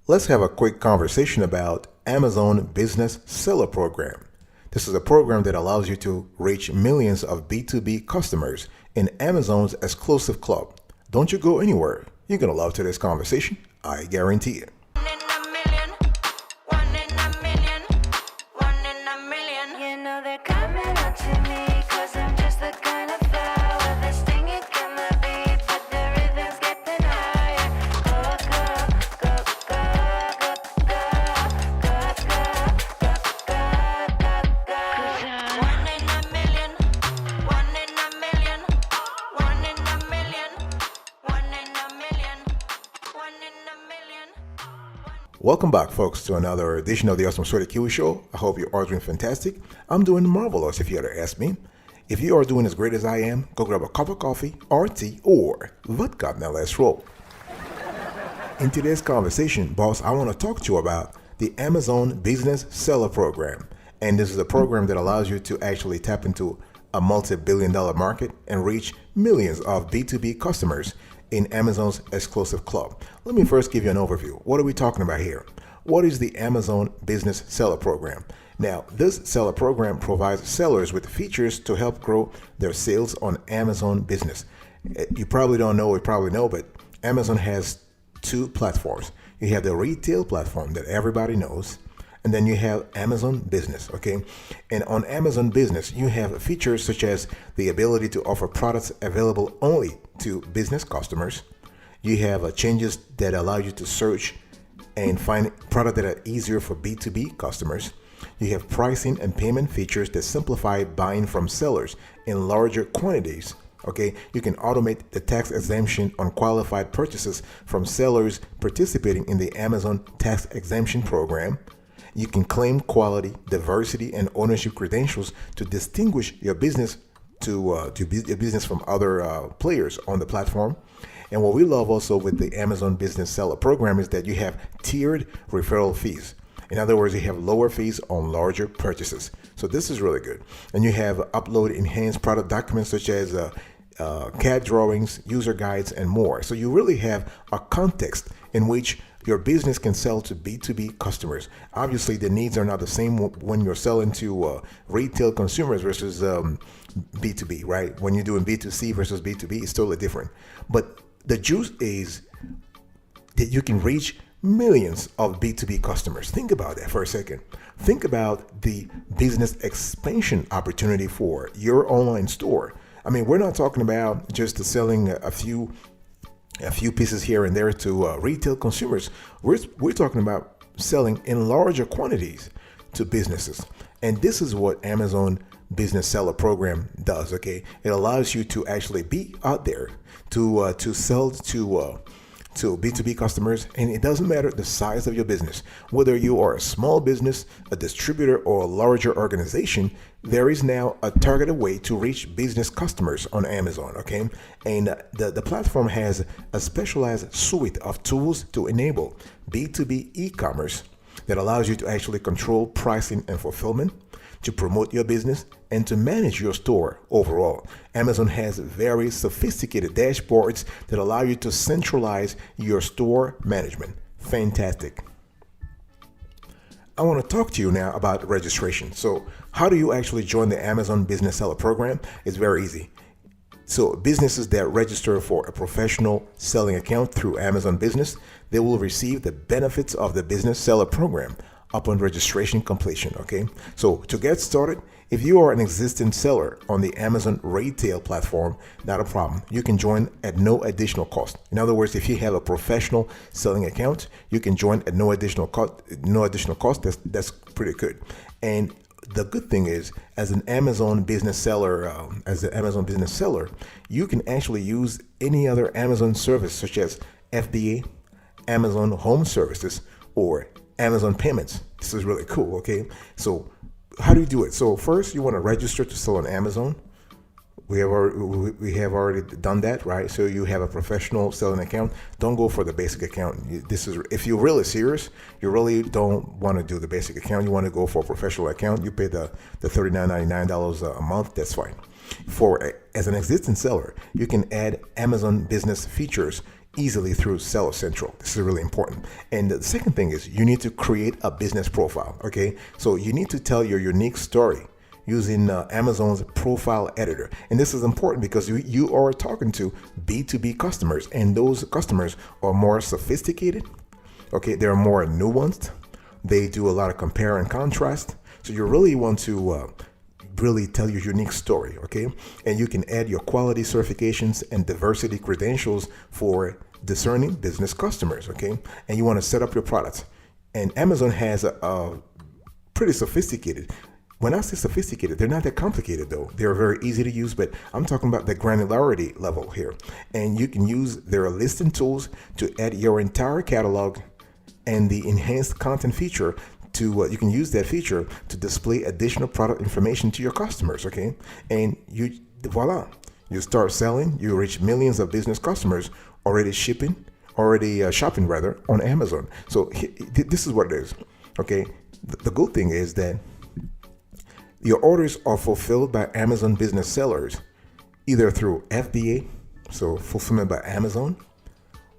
Let's have a quick conversation about Amazon Business Seller Program. This is a program that allows you to reach millions of B2B customers in Amazon's exclusive club. Don't you go anywhere. You're going to love today's conversation. I guarantee it. One in a million, one in a million, one in a million. You know they're coming up to me, cause I'm just the kind of flower that's stinging in the beat, but the rhythm's getting higher. Go, go, go, go, go, go, go, go, go, go. One in a million, one in a million, one in a million, one in a million, one in a million. Welcome back, folks, to another edition of the Awesome Sweaty Kiwi Show. I hope you are doing fantastic. I'm doing marvelous, if you had to ask me. If you are doing as great as I am, go grab a cup of coffee, or tea, or vodka. Now let's roll. In today's conversation, boss, I want to talk to you about the Amazon Business Seller Program. And this is a program that allows you to actually tap into a multi-billion-dollar market and reach millions of B2B customers in Amazon's exclusive club. Let me first give you an overview. What are we talking about here? What is the Amazon Business Seller Program? Now, this seller program provides sellers with features to help grow their sales on Amazon Business. You probably don't know, we probably know, but Amazon has two platforms. You have the retail platform that everybody knows, and then you have Amazon Business, okay? And on Amazon Business, you have features such as the ability to offer products available only to business customers. You have changes that allow you to search and find products that are easier for B2B customers. You have pricing and payment features that simplify buying from sellers in larger quantities. Okay, you can automate the tax exemption on qualified purchases from sellers participating in the Amazon tax exemption program. You can claim quality, diversity, and ownership credentials to distinguish your business your business from other players on the platform. And what we love also with the Amazon Business Seller Program is that you have tiered referral fees. In other words, you have lower fees on larger purchases. So this is really good. And you have upload enhanced product documents such as CAD drawings, user guides, and more. So you really have a context in which your business can sell to B2B customers. Obviously, the needs are not the same when you're selling to retail consumers versus B2B, right? When you're doing B2C versus B2B, it's totally different. But the juice is that you can reach millions of B2B customers. Think about that for a second. Think about the business expansion opportunity for your online store. I mean, we're not talking about just selling a few pieces here and there to retail consumers. We're talking about selling in larger quantities to businesses. And this is what Amazon Business Seller Program does, okay? It allows you to actually be out there to sell to B2B customers, and it doesn't matter the size of your business. Whether you are a small business, a distributor, or a larger organization, there is now a targeted way to reach business customers on Amazon, okay? And the platform has a specialized suite of tools to enable B2B e-commerce that allows you to actually control pricing and fulfillment, to promote your business, and to manage your store overall. Amazon has very sophisticated dashboards that allow you to centralize your store management. Fantastic. I want to talk to you now about registration. So how do you actually join the Amazon Business Seller Program? It's very easy. So businesses that register for a professional selling account through Amazon Business, they will receive the benefits of the Business Seller Program upon registration completion, okay? So to get started, if you are an existing seller on the Amazon retail platform, not a problem. You can join at no additional cost. In other words, if you have a professional selling account, you can join at no additional cost. That's pretty good. And the good thing is, as an Amazon business seller, you can actually use any other Amazon service such as FBA, Amazon Home Services, or Amazon Payments. This is really cool, okay? So how do you do it? So first, you want to register to sell on Amazon. We have already done that, right? So you have a professional selling account. Don't go for the basic account. This is if you're really serious, you really don't want to do the basic account. You want to go for a professional account. You pay the $39.99 a month. That's fine. As an existing seller, you can add Amazon business features easily through Seller Central. This is really important. And the second thing is you need to create a business profile. Okay, so you need to tell your unique story using Amazon's profile editor. And this is important because you are talking to B2B customers, and those customers are more sophisticated. Okay, they're more nuanced. They do a lot of compare and contrast. So you really want to really tell your unique story, okay? And you can add your quality certifications and diversity credentials for discerning business customers, okay? And you want to set up your products. And Amazon has a pretty sophisticated. When I say sophisticated, they're not that complicated though. They're very easy to use, but I'm talking about the granularity level here. And you can use their listing tools to add your entire catalog, and the enhanced content feature to you can use that feature to display additional product information to your customers, okay? And voila, you start selling. You reach millions of business customers already shopping rather on Amazon. So this is what it is, okay? The good thing is that your orders are fulfilled by Amazon business sellers, either through FBA, so fulfillment by Amazon,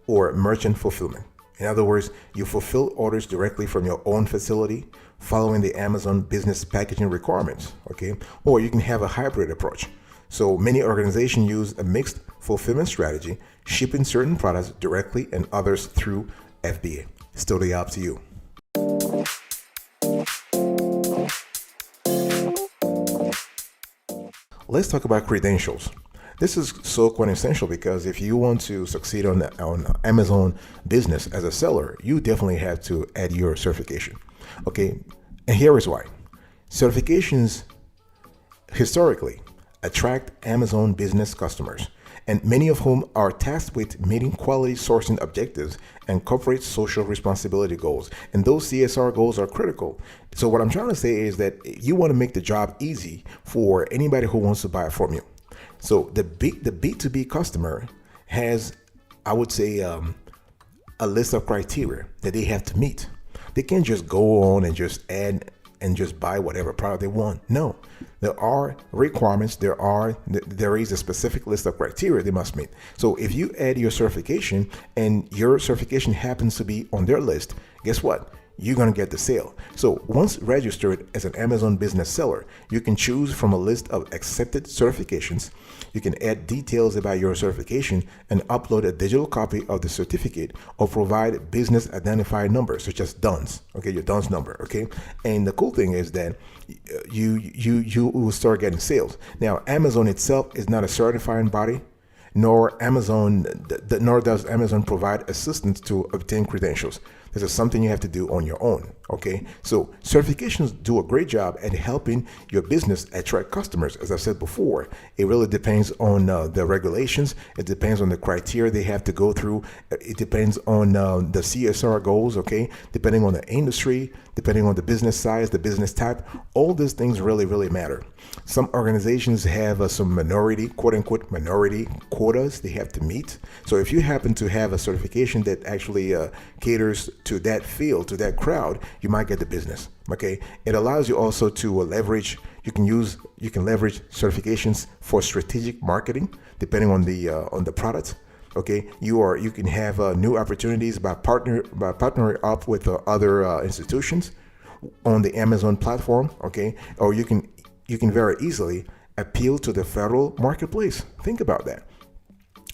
or merchant fulfillment. In other words, you fulfill orders directly from your own facility following the Amazon business packaging requirements, okay? Or you can have a hybrid approach. So many organizations use a mixed fulfillment strategy, shipping certain products directly and others through FBA. It's totally up to you. Let's talk about credentials. This is so quintessential because if you want to succeed on Amazon business as a seller, you definitely have to add your certification. Okay, and here is why. Certifications historically attract Amazon business customers, and many of whom are tasked with meeting quality sourcing objectives and corporate social responsibility goals. And those CSR goals are critical. So what I'm trying to say is that you want to make the job easy for anybody who wants to buy it from you. So the B2B customer has, I would say, a list of criteria that they have to meet. They can't just go on and just add and just buy whatever product they want. No, there are requirements. There is a specific list of criteria they must meet. So if you add your certification and your certification happens to be on their list, guess what? You're going to get the sale. So once registered as an Amazon business seller, you can choose from a list of accepted certifications. You can add details about your certification and upload a digital copy of the certificate, or provide business identifier numbers such as DUNS, okay, your DUNS number, okay? And the cool thing is that you will start getting sales. Now, Amazon itself is not a certifying body, nor does Amazon provide assistance to obtain credentials. This is something you have to do on your own, okay? So certifications do a great job at helping your business attract customers. As I said before, it really depends on the regulations. It depends on the criteria they have to go through. It depends on the CSR goals, okay? Depending on the industry, depending on the business size, the business type, all these things really, really matter. Some organizations have some minority, quote unquote, minority quotas they have to meet. So if you happen to have a certification that actually caters to that field, to that crowd, you might get the business. Okay, it allows you also to leverage. You can leverage certifications for strategic marketing, depending on the product. Okay, you can have new opportunities by partnering up with other institutions on the Amazon platform. Okay, or you can very easily appeal to the federal marketplace. Think about that.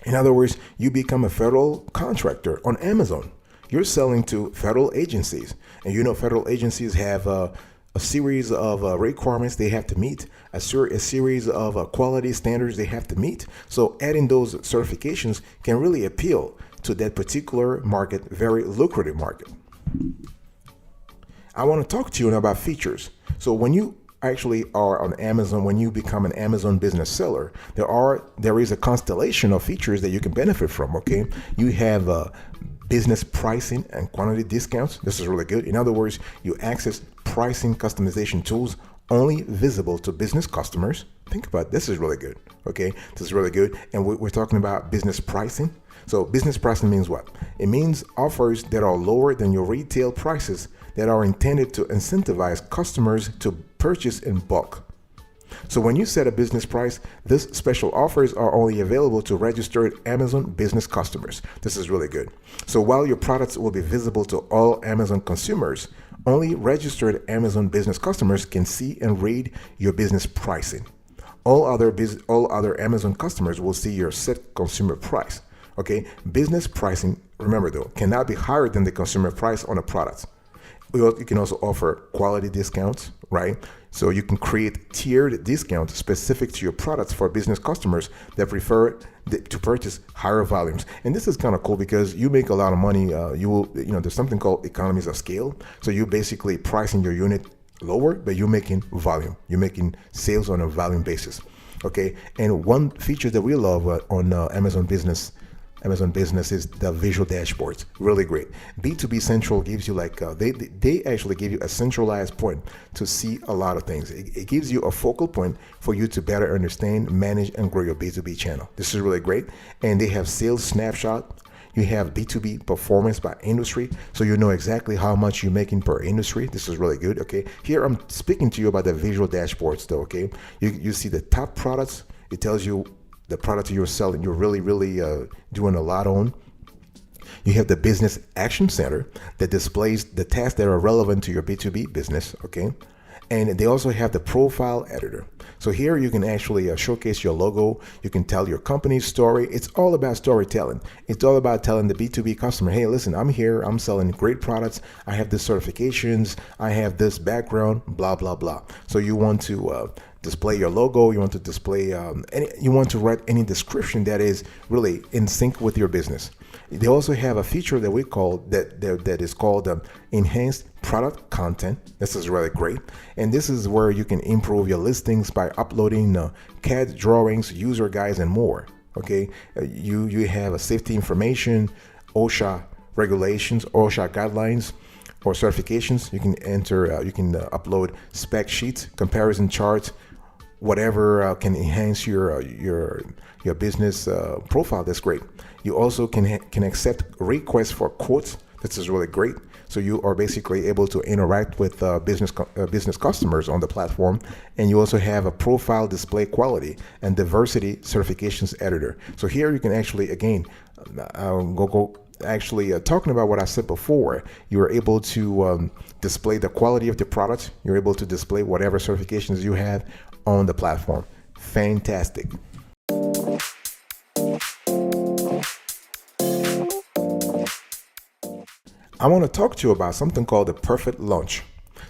In other words, you become a federal contractor on Amazon. You're selling to federal agencies, and you know federal agencies have a series of requirements they have to meet, a series of quality standards they have to meet. So adding those certifications can really appeal to that particular market, very lucrative market. I want to talk to you now about features. So when you actually are on Amazon, when you become an Amazon business seller, there is a constellation of features that you can benefit from. Okay, you have business pricing and quantity discounts. This is really good. In other words, you access pricing customization tools only visible to business customers. Think about it. This is really good. Okay, this is really good. And we're talking about business pricing. So business pricing means what? It means offers that are lower than your retail prices that are intended to incentivize customers to purchase in bulk. So when you set a business price, this special offers are only available to registered Amazon business customers. This is really good. So while your products will be visible to all Amazon consumers, only registered Amazon business customers can see and read your business pricing. All other Amazon customers will see your set consumer price. Okay, business pricing, remember though, cannot be higher than the consumer price on a product. You can also offer quality discounts, right? So you can create tiered discounts specific to your products for business customers that prefer to purchase higher volumes. And this is kind of cool because you make a lot of money. There's something called economies of scale. So you're basically pricing your unit lower, but you're making volume. You're making sales on a volume basis. Okay. And one feature that we love on Amazon Business is the visual dashboards. Really great. B2B Central gives you they actually give you a centralized point to see a lot of things. It gives you a focal point for you to better understand, manage, and grow your B2B channel. This is really great. And they have sales snapshot. You have B2B performance by industry, so you know exactly how much you're making per industry. This is really good. Okay. Here I'm speaking to you about the visual dashboards though. Okay. You see the top products. It tells you the product you're selling, you're really doing a lot on. You have the Business Action Center that displays the tasks that are relevant to your B2B business, okay? And they also have the Profile Editor. So here you can actually showcase your logo. You can tell your company's story. It's all about storytelling. It's all about telling the B2B customer, hey, listen, I'm here. I'm selling great products. I have this certifications. I have this background, blah, blah, blah. So you want to display your logo. You want to display, you want to write any description that is really in sync with your business. They also have a feature that we call that is called enhanced product content. This is really great, and this is where you can improve your listings by uploading CAD drawings, user guides, and more. Okay, you have a safety information, OSHA regulations, OSHA guidelines, or certifications. You can enter, you can upload spec sheets, comparison charts, whatever can enhance your business profile. That's great. You also can accept requests for quotes. This is really great. So you are basically able to interact with business customers on the platform, and you also have a profile display quality and diversity certifications editor. So here you can actually talking about what I said before. You are able to display the quality of the product. You're able to display whatever certifications you have on the platform. Fantastic. I want to talk to you about something called the perfect launch.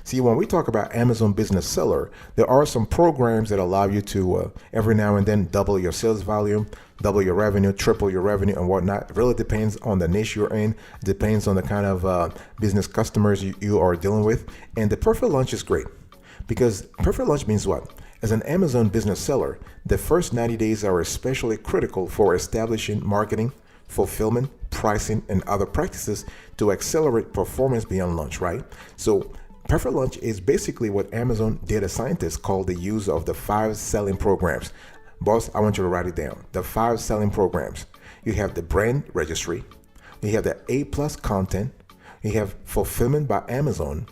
See, when we talk about Amazon Business Seller, there are some programs that allow you to every now and then double your sales volume, double your revenue, triple your revenue, and whatnot. It really depends on the niche you're in, depends on the kind of business customers you are dealing with. And the perfect launch is great because perfect launch means what? As an Amazon Business Seller, the first 90 days are especially critical for establishing marketing, fulfillment, pricing, and other practices to accelerate performance beyond launch, right? So perfect launch is basically what Amazon data scientists call the use of the 5 selling programs. Boss, I want you to write it down. The 5 selling programs. You have the brand registry. You have the A+ content. You have fulfillment by Amazon,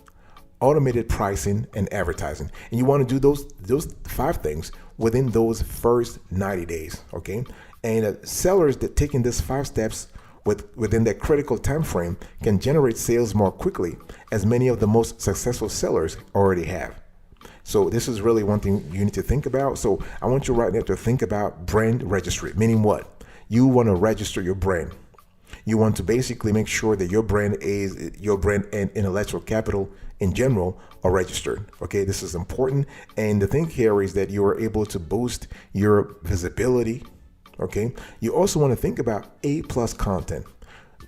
automated pricing, and advertising. And you want to do those 5 things within those first 90 days, okay? And sellers that taking these 5 steps within that critical time frame can generate sales more quickly, as many of the most successful sellers already have. So this is really one thing you need to think about. So I want you right now to think about brand registry, meaning what? You want to register your brand. You want to basically make sure that your brand and intellectual capital in general are registered. Okay, this is important. And the thing here is that you are able to boost your visibility. Okay, you also want to think about A+ content.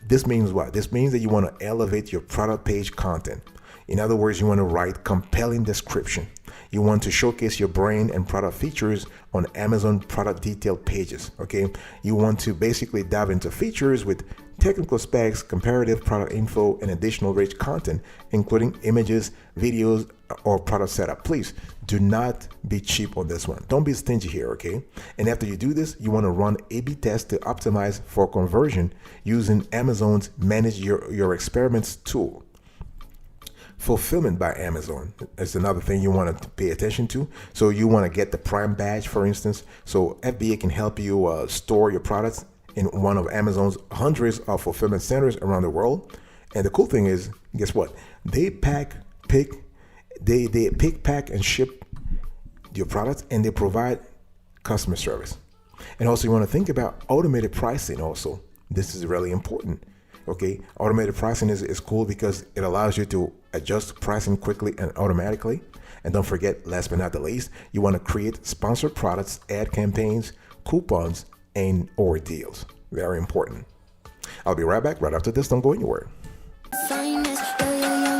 This means what? This means that you want to elevate your product page content. In other words, you want to write compelling description. You want to showcase your brand and product features on Amazon product detail pages. Okay, you want to basically dive into features with technical specs, comparative product info, and additional rich content, including images, videos, or product setup. Please do not be cheap on this one. Don't be stingy here, okay? And after you do this, you want to run A/B tests to optimize for conversion using Amazon's Manage Your Experiments tool. fulfillment by Amazon. It's another thing you want to pay attention to. So you want to get the Prime badge, for instance. So FBA can help you store your products in one of Amazon's hundreds of fulfillment centers around the world. And the cool thing is, guess what? They pick, pack, and ship your products, and they provide customer service. And also, you want to think about automated pricing. Also, this is really important. Okay, automated pricing is cool because it allows you to adjust pricing quickly and automatically. And don't forget, last but not the least, you want to create sponsored products, ad campaigns, coupons, and or deals. Very important. I'll be right back right after this. Don't go anywhere. Finest, yo,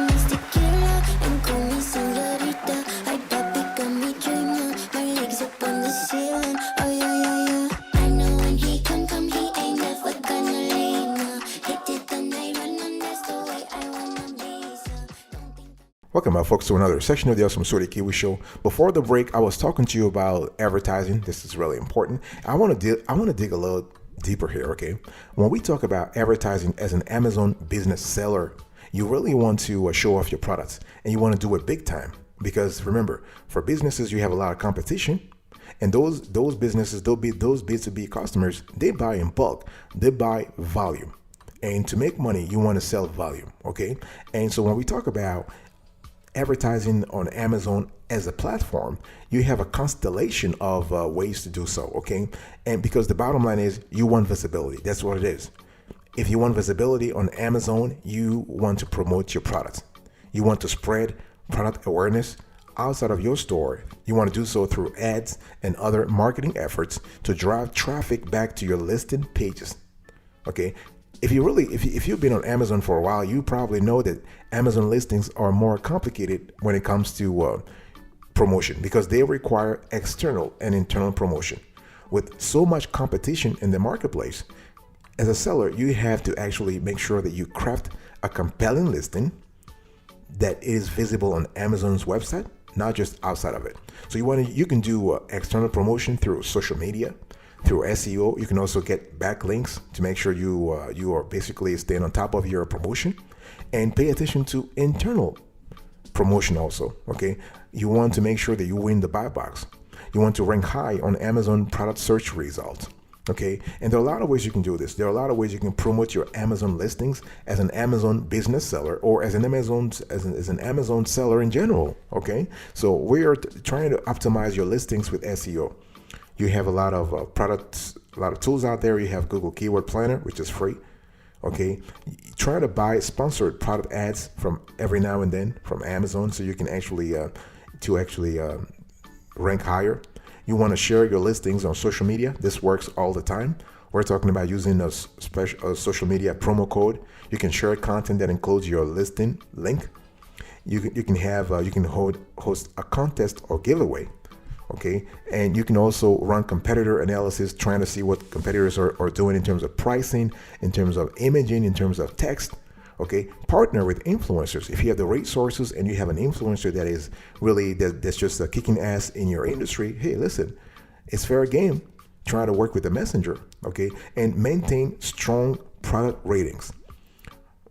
Mr. Killer, and call me señorita. Ay, papi, got me dreaming. My legs up on the ceiling. Oh, yeah. I know when he come, he ain't never gonna leave. No. Hit it the night run, and that's the way I wanna be. So don't think. Welcome back, folks, to another section of the Awesome Sorty Kiwi Show. Before the break, I was talking to you about advertising. This is really important. I want to dig a little deeper here, okay? When we talk about advertising as an Amazon business seller, you really want to show off your products, and you want to do it big time. Because remember, for businesses, you have a lot of competition, and those businesses, those B2B customers, they buy in bulk, they buy volume, and to make money, you want to sell volume, okay? And so when we talk about advertising on Amazon as a platform, you have a constellation of ways to do so, okay? And because the bottom line is you want visibility. That's what it is. If you want visibility on Amazon, you want to promote your products. You want to spread product awareness outside of your store. You want to do so through ads and other marketing efforts to drive traffic back to your listing pages, okay? If you've been on Amazon for a while, you probably know that Amazon listings are more complicated when it comes to promotion because they require external and internal promotion. With so much competition in the marketplace, as a seller, you have to actually make sure that you craft a compelling listing that is visible on Amazon's website, not just outside of it. So you can do external promotion through social media, through SEO. You can also get backlinks to make sure you are basically staying on top of your promotion, and pay attention to internal promotion also, okay? You want to make sure that you win the buy box. You want to rank high on Amazon product search results, okay? And there are a lot of ways you can do this. There are a lot of ways you can promote your Amazon listings as an Amazon business seller or as an Amazon seller in general, okay? So we are trying to optimize your listings with SEO. You have a lot of products, a lot of tools out there. You have Google Keyword Planner, which is free. Okay, try to buy sponsored product ads from every now and then from Amazon, so you can actually rank higher. You want to share your listings on social media. This works all the time. We're talking about using a special social media promo code. You can share content that includes your listing link. You can host a contest or giveaway. Okay, and you can also run competitor analysis, trying to see what competitors are doing in terms of pricing, in terms of imaging, in terms of text. Okay, partner with influencers. If you have the resources and you have an influencer that is really that's just kicking ass in your industry, hey, listen, it's fair game. Try to work with the messenger. Okay, and maintain strong product ratings.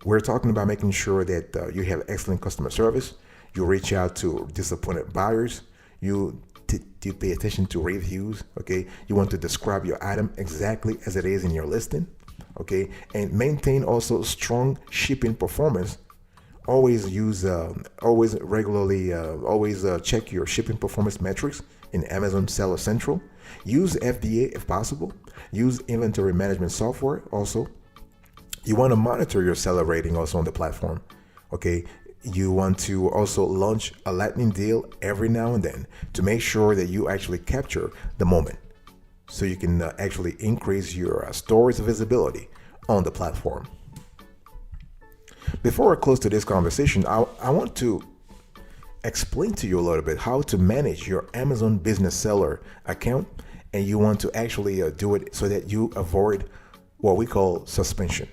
We're talking about making sure that you have excellent customer service. You reach out to disappointed buyers. You pay attention to reviews, okay? You want to describe your item exactly as it is in your listing, okay? And maintain also strong shipping performance. Always check your shipping performance metrics in Amazon Seller Central. Use FBA if possible. Use inventory management software also. You want to monitor your seller rating also on the platform, okay? You want to also launch a lightning deal every now and then to make sure that you actually capture the moment so you can actually increase your store's visibility on the platform. Before I close to this conversation, I want to explain to you a little bit how to manage your Amazon business seller account, and you want to actually do it so that you avoid what we call suspension.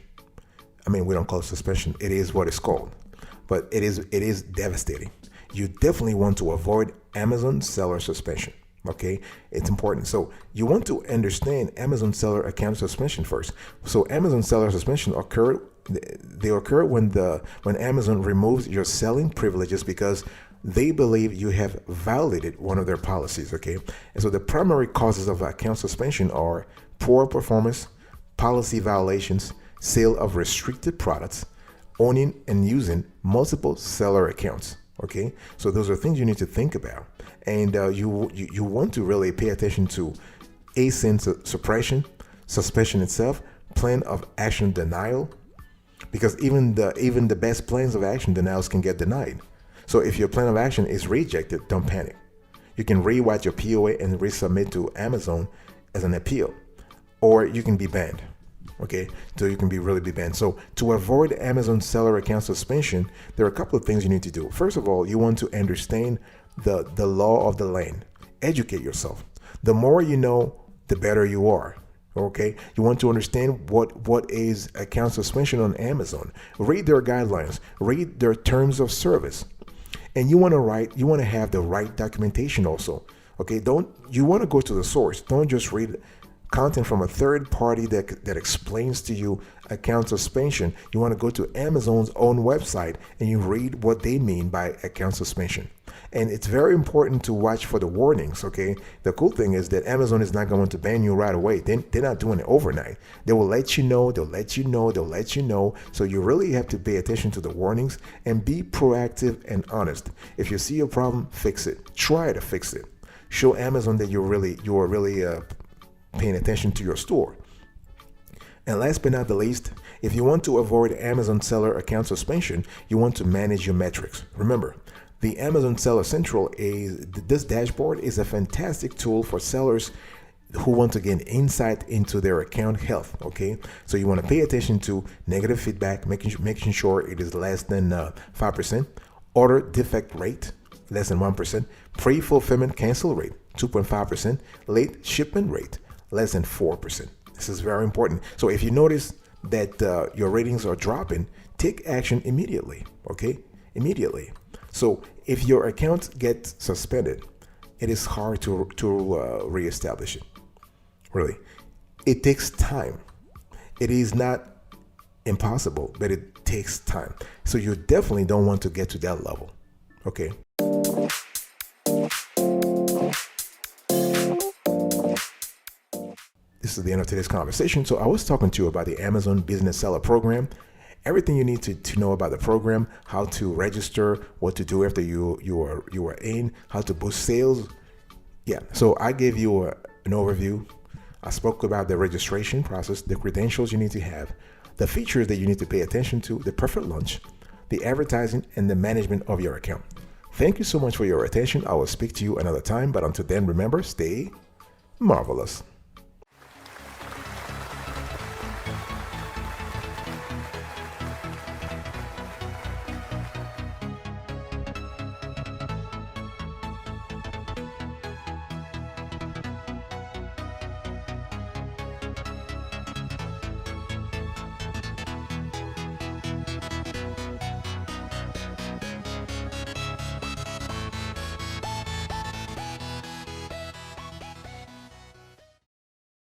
I mean, we don't call it suspension. It is what it's called. But it is devastating. You definitely want to avoid Amazon seller suspension. Okay, it's important. So you want to understand Amazon seller account suspension first. So Amazon seller suspension occurred They occur when Amazon removes your selling privileges because they believe you have violated one of their policies. Okay, and so the primary causes of account suspension are poor performance, policy violations, sale of restricted products, owning and using multiple seller accounts. Okay, so those are things you need to think about, and you want to really pay attention to ASIN suppression, suspension itself, plan of action denial, because even the best plans of action denials can get denied. So if your plan of action is rejected, don't panic. You can rewrite your POA and resubmit to Amazon as an appeal, or you can be banned. Okay, so you can be banned. So to avoid Amazon seller account suspension, there are a couple of things you need to do. First of all, you want to understand the law of the land. Educate yourself. The more you know, the better you are. Okay, you want to understand what is account suspension on Amazon. Read their guidelines, read their terms of service, and you want to have the right documentation also. Okay, you want to go to the source. Don't just read content from a third party that explains to you account suspension. You want to go to Amazon's own website and you read what they mean by account suspension. And it's very important to watch for the warnings. Okay, the cool thing is that Amazon is not going to ban you right away. They're not doing it overnight. They will let you know. They'll let you know. So you really have to pay attention to the warnings and be proactive and honest. If you see a problem, fix it. Try to fix it. Show Amazon that you are really paying attention to your store. And last but not the least, if you want to avoid Amazon seller account suspension, you want to manage your metrics. Remember, the Amazon Seller Central this dashboard is a fantastic tool for sellers who want to gain insight into their account health. Okay, so you want to pay attention to negative feedback, making sure it is less than 5%, order defect rate less than 1%, pre-fulfillment cancel rate 2.5%, late shipment rate less than 4%. This is very important. So if you notice that your ratings are dropping, take action immediately. Okay, immediately. So if your account gets suspended, it is hard to reestablish it. Really, it takes time. It is not impossible, but it takes time. So you definitely don't want to get to that level. Okay. This is the end of today's conversation. So I was talking to you about the Amazon Business Seller Program. Everything you need to know about the program, how to register, what to do after you are in, how to boost sales. Yeah, so I gave you an overview. I spoke about the registration process, the credentials you need to have, the features that you need to pay attention to, the perfect launch, the advertising, and the management of your account. Thank you so much for your attention. I will speak to you another time, but until then, remember, stay marvelous.